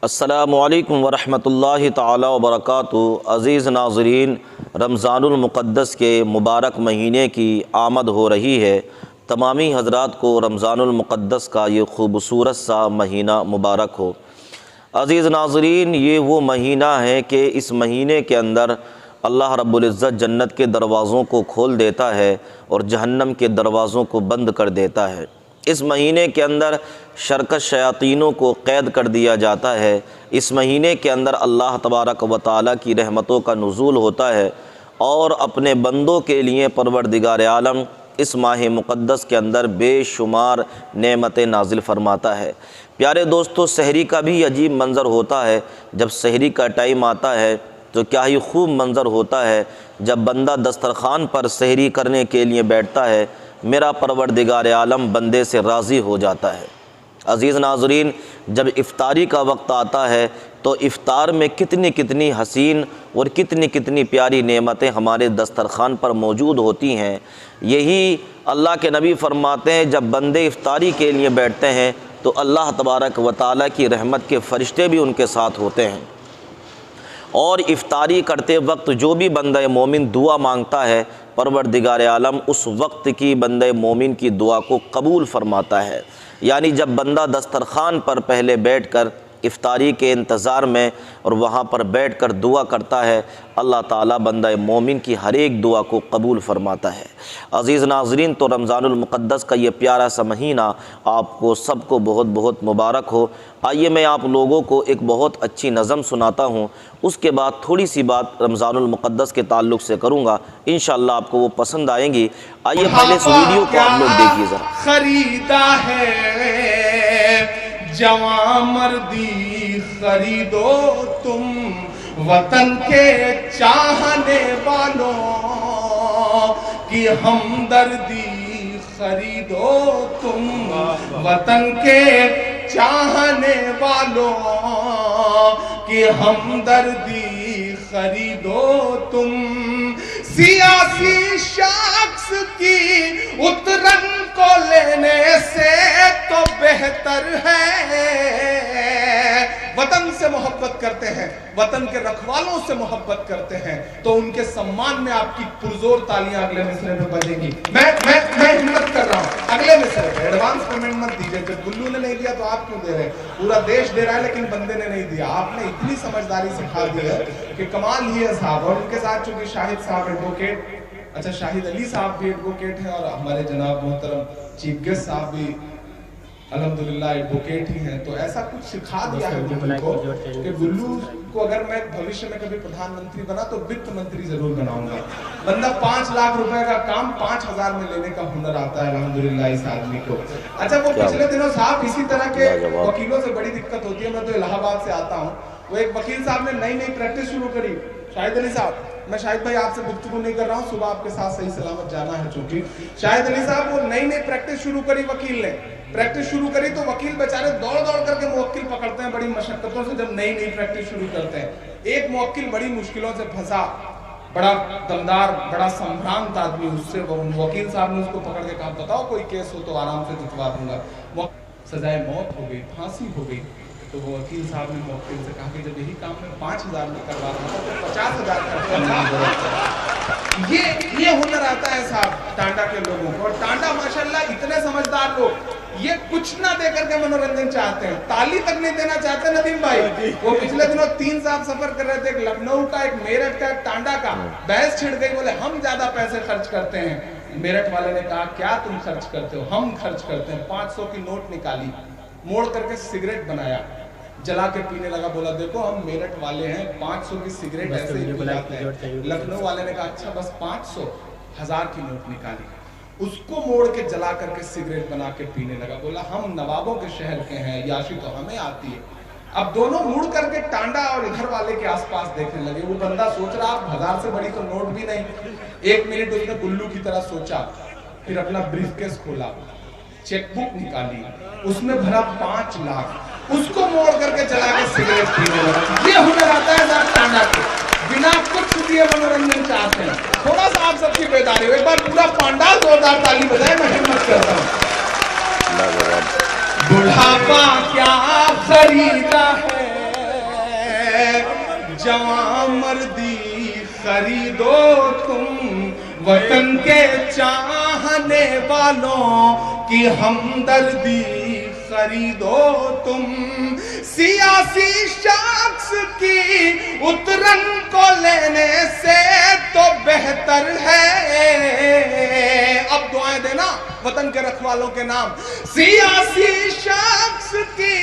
अस्सलामुअलैकुम वरहमतुल्लाहि ताला वबरकातुहू। अज़ीज़ नाज़रीन, रमज़ानुल मुक़द्दस के मुबारक महीने की आमद हो रही है। तमामी हज़रात को रमज़ानुल मुक़द्दस का ये खूबसूरत सा महीना मुबारक हो। अज़ीज़ नाज़रीन, ये वो महीना है कि इस महीने के अंदर अल्लाह रब्बुल इज़्ज़त जन्नत के दरवाज़ों को खोल देता है और जहन्नम के दरवाज़ों को बंद कर देता है। इस महीने के अंदर शरकत शयातीनों को क़ैद कर दिया जाता है। इस महीने के अंदर अल्लाह तबारक व तआला की रहमतों का नुज़ूल होता है और अपने बंदों के लिए परवरदिगार आलम इस माह मुक़द्दस के अंदर बेशुमार नेमतें नाजिल फ़रमाता है। प्यारे दोस्तों, सहरी का भी अजीब मंज़र होता है। जब सहरी का टाइम आता है तो क्या ही खूब मंज़र होता है जब बंदा दस्तरख़ान पर सहरी करने के लिए बैठता है। मेरा परवरदिगार आलम बंदे से राज़ी हो जाता है। अज़ीज़ नाज़रीन, जब इफ़्तारी का वक्त आता है तो इफ़्तार में कितनी कितनी हसीन और कितनी कितनी प्यारी नेमतें हमारे दस्तरख़ान पर मौजूद होती हैं। यही अल्लाह के नबी फ़रमाते हैं, जब बंदे इफ़्तारी के लिए बैठते हैं तो अल्लाह तबारक व तआला की रहमत के फ़रिश्ते भी उनके साथ होते हैं। और इफ़्तारी करते वक्त जो भी बंदा मोमिन दुआ मांगता है, परवरदिगार आलम उस वक्त की बंदे मोमिन की दुआ को कबूल फ़रमाता है। यानी जब बंदा दस्तरख़ान पर पहले बैठकर इफ़्तारी के इंतज़ार में और वहाँ पर बैठकर दुआ करता है, अल्लाह ताला बंदा मोमिन की हर एक दुआ को कबूल फ़रमाता है। अज़ीज़ नाज़रीन, तो रमज़ानुल मुक़द्दस का ये प्यारा सा महीना आपको सबको बहुत बहुत मुबारक हो। आइए मैं आप लोगों को एक बहुत अच्छी नज़म सुनाता हूँ, उसके बाद थोड़ी सी बात रमज़ानुल मुक़द्दस के ताल्लुक़ से करूँगा। इंशाअल्लाह आपको वो पसंद आएंगी। आइए पहले इस वीडियो को आप लोग देखिए ज़रा। खरीदा है जवां मर्दी खरीदो तुम वतन के चाहने वालों की हमदर्दी खरीदो तुम वतन के चाहने वालों की हमदर्दी खरीदो तुम। सियासी शख्स की उतरन को लेने से तो बेहतर है वतन से मोहब्बत करते हैं, वतन के रखवालों से मोहब्बत करते हैं तो उनके सम्मान में आपकी पुरजोर तालियां अगले मिसरे में बजेंगी। मैं हिम्मत कर रहा हूं, अगले मिसरे पे एडवांस पेमेंट मत दीजिए। जब गुल्लू ने नहीं दिया तो आप क्यों दे रहे हैं? पूरा देश दे रहा है लेकिन बंदे ने नहीं दिया। आपने इतनी समझदारी सिखा दी है कि कमाल ही है साहब। और उनके साथ चूंकि शाहिद साहब एडवोकेट, अच्छा शाहिद अली साहब भी एडवोकेट हैं और हमारे जनाब मोहतरम चीफ गेस्ट साहब भी अल्हम्दुलिल्लाह एडवोकेट ही हैं। तो ऐसा कुछ सिखा दिया है गुल्लू को कि गुल्लू को अगर मैं भविष्य में कभी प्रधानमंत्री बना तो वित्त मंत्री जरूर बनाऊंगा। बंदा 5 लाख रुपए का काम 5000 में लेने का हुनर आता है अल्हम्दुलिल्लाह इस आदमी को। अच्छा, वो पिछले दिनों साहब इसी तरह के वकीलों से बड़ी दिक्कत होती है। मैं तो इलाहाबाद से आता हूँ। वो एक वकील साहब ने नई प्रैक्टिस शुरू करी। शाहिद अली साहब, मैं शाहिद भाई आपसे गुफ्तगू नहीं कर रहा हूँ, सुबह आपके साथ सही सलामत जाना है। चूंकि शाहिद अली साहब वो नई प्रैक्टिस शुरू करी, वकील ने प्रैक्टिस शुरू करी तो वकील बेचारे दौड़ दौड़ करके मुवक्किल पकड़ते हैं बड़ी मशक्कतों से। जब नई प्रैक्टिस शुरू करते हैं, एक मुवक्किल बड़ी मुश्किलों से फंसा, बड़ा दमदार बड़ा संभ्रांत आदमी, उससे वकील साहब ने उसको पकड़ के कहा, बताओ कोई केस हो तो आराम से जितवा दूंगा। सजाए मौत हो गई, फांसी हो गई। तो वो वकील साहब ने मुवक्किल से कहा कि जब यही काम में 5000 में करवा था तो 50,000 ये हुनर आता है साहब टांडा के लोगों को। और टांडा माशाल्लाह इतने समझदार लोग, ये कुछ ना दे करके मनोरंजन चाहते हैं, ताली तक नहीं देना चाहते। नदीम भाई वो पिछले दिनों 3 साहब सफर कर रहे थे, एक लखनऊ का, एक मेरठ का, एक टांडा का। बहस छिड़ गई, बोले हम ज्यादा पैसे खर्च करते हैं। मेरठ वाले ने कहा क्या तुम खर्च करते हो? हम खर्च करते हैं। 500 की नोट निकाली, मोड़ करके सिगरेट बनाया, जला के पीने लगा। बोला देखो हम मेरठ वाले हैं, 500 की सिगरेट ऐसे ही पी जाते हैं। लखनऊ वाले ने कहा अच्छा बस 500, 1000 की नोट निकाली, उसको मोड़ के जला करके सिगरेट बना के पीने लगा। बोला हम नवाबों के शहर के हैं, याशी तो हमें आती है। अब दोनों मुड़ करके टांडा और इधर वाले के आसपास देखने लगे। वो बंदा सोच रहा 1000 से बड़ी तो नोट भी नहीं। 1 मिनट उसने गुल्लू की तरह सोचा, फिर अपना ब्रीफकेस खोला, चेकबुक निकाली, उसमें भरा 5 लाख, उसको मोड़ करके जला के सिगरेट पीने लगा। ये हुनर आता है साहब टांडा को, बिना कुछ दिए मनोरंजन चाहते हैं। थोड़ा सा आप सबकी बेदारी हो, एक बार पूरा पांडाल जोरदार ताली बजाए, मैं हिम्मत करता हूँ। बुढ़ापा क्या खरीदा है जवां मर्दी खरीदो तुम, वतन के चाहने वालों की हमदर्दी खरीदो तुम। सियासी शख्स की उतरन को लेने से तो बेहतर है, अब दुआएं देना वतन के रखवालों के नाम। सियासी शख्स की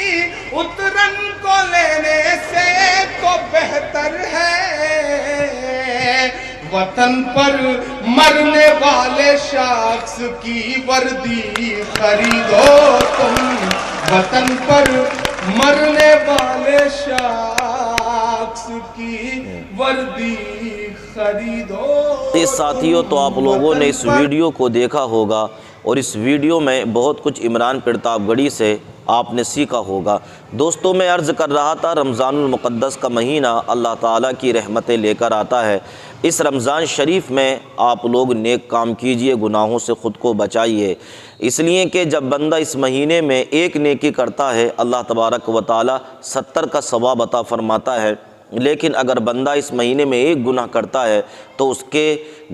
उतरन को लेने से तो बेहतर है, वतन पर मरने वाले शख्स की वर्दी खरीदो तुम, वतन पर मरने वाले शख्स की वर्दी खरीदो। साथियों, तो आप लोगों ने इस वीडियो को देखा होगा और इस वीडियो में बहुत कुछ इमरान प्रतापगढ़ी से आपने सीखा होगा। दोस्तों, मैं अर्ज़ कर रहा था, रमज़ानुल मुक़द्दस का महीना अल्लाह ताला की रहमतें लेकर आता है। इस रमज़ान शरीफ में आप लोग नेक काम कीजिए, गुनाहों से ख़ुद को बचाइए, इसलिए कि जब बंदा इस महीने में एक नेकी करता है अल्लाह तबारक व तआला 70 का सवाब अता फ़रमाता है। लेकिन अगर बंदा इस महीने में एक गुनाह करता है तो उसके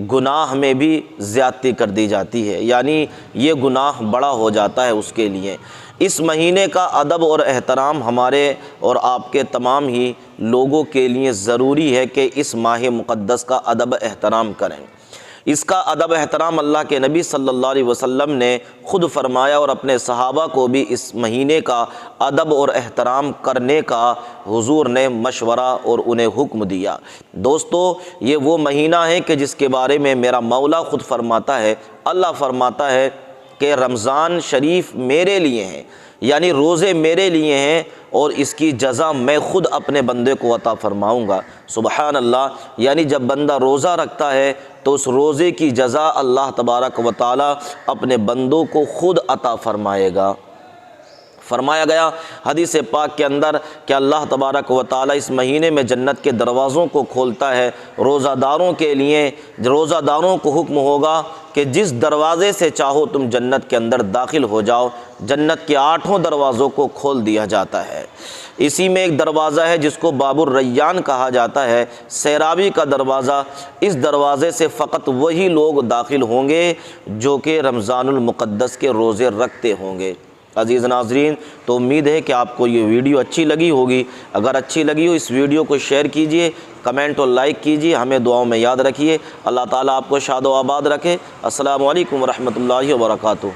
गुनाह में भी ज़्यादती कर दी जाती है, यानी ये गुनाह बड़ा हो जाता है उसके लिए। इस महीने का अदब और एहतराम हमारे और आपके तमाम ही लोगों के लिए ज़रूरी है कि इस माह मुक़द्दस का अदब एहतराम करें। इसका अदब एहतराम अल्लाह के नबी सल्लल्लाहु अलैहि वसल्लम ने ख़ुद फरमाया और अपने सहाबा को भी इस महीने का अदब और एहतराम करने का हुजूर ने मशवरा और उन्हें हुक्म दिया। दोस्तों, ये वो महीना है कि जिसके बारे में मेरा मौला ख़ुद फरमाता है, अल्लाह फरमाता है कि रमज़ान शरीफ मेरे लिए हैं, यानी रोज़े मेरे लिए हैं और इसकी जज़ा मैं ख़ुद अपने बंदे को अता फ़रमाऊँगा। सुबहान अल्लाह, यानी जब बंदा रोज़ा रखता है तो उस रोज़े की जज़ा अल्लाह तबारक व तआला अपने बंदों को ख़ुद अता फ़रमाएगा। फरमाया गया हदीस पाक के अंदर कि अल्लाह तबारक व तआला इस महीने में जन्नत के दरवाज़ों को खोलता है। रोज़ादारों के लिए, रोज़ादारों को हुक्म होगा कि जिस दरवाज़े से चाहो तुम जन्नत के अंदर दाखिल हो जाओ। जन्नत के 8 दरवाज़ों को खोल दिया जाता है। इसी में एक दरवाज़ा है जिसको बाबुर रैयान कहा जाता है, सैरावी का दरवाज़ा। इस दरवाज़े से फ़कत वही लोग दाखिल होंगे जो कि रमज़ानुल मुक़द्दस के रोज़े रखते होंगे। अज़ीज़ नाज़रीन, तो उम्मीद है कि आपको ये वीडियो अच्छी लगी होगी। अगर अच्छी लगी हो इस वीडियो को शेयर कीजिए, कमेंट और लाइक कीजिए, हमें दुआओं में याद रखिए। अल्लाह ताला आपको शाद व आबाद रखे। अस्सलामु अलैकुम व रहमतुल्लाहि व बरकातुहू।